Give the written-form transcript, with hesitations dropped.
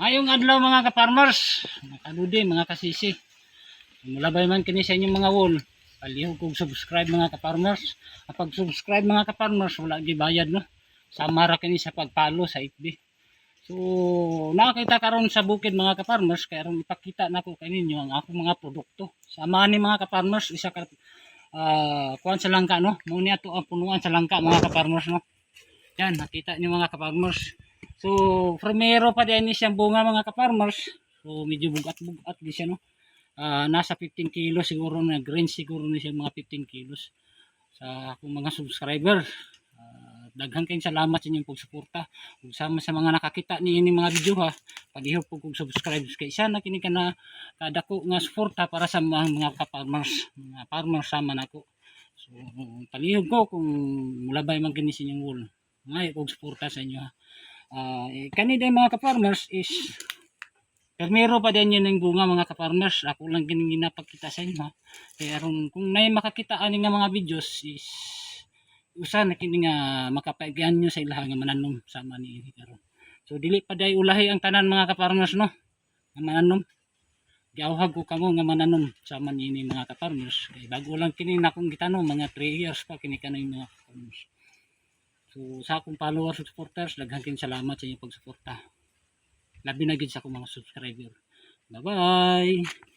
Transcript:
Ngayong adlaw mga ka-farmers, mga kaludi, mga kasisi. Mulabay man kini sa inyong mga wall. Palihog kong subscribe mga ka-farmers. Kapag subscribe mga ka-farmers, wala gibayad no. Sama ra kini sa pagpalo sa FB. So, nakakita karon sa bukid mga ka-farmers, kaya ron ipakita nako kaninyo ang akong mga produkto. Sama ni mga ka-farmers, isa ka kuan sa langka no. Mo ni ato ang punuan sa langka mga ka-farmers no. Yan, nakita niyo mga ka-farmers. So, primero pa din siyang bunga mga ka-farmers. So, medyo bugat-bugat din siya, no? Nasa 15 kilos siguro na, green siguro na siya mga 15 kilos. Sa akong mga subscriber. Daghang kayong salamat sa inyong pagsuporta. Kung sama sa mga nakakita ni ini mga video ha, palihog po kung subscribe. Kaya isa na kini ka na kadako nga suporta para sa mga ka-farmers. Mga farmers sama na ako. So, palihog ko kung mulabay man kini sa inyong wall. Ngay kung suporta sa inyo ha. Kanina mga ka-farmers is permero pa din yun ng bunga mga ka-farmers. Ako lang ginapagkita sa inyo ha. Kaya kung may makakita ani nga mga videos is usa na kini nga makapaigyan nyo sa ilaha nga mananom sama ni karon. So dili pa day ulahi ang tanan mga ka-farmers no. Nga mananom. Giawhag ko kamo nga mananom sama ni mga ka-farmers. Kay bago lang kini na akong gitanom mga 3 years pa kini kanay mga ka-farmers. So sa akong followers at supporters, daghang kayong salamat sa inyong pagsuporta. Labi na gid sa akong mga subscriber. Bye-bye!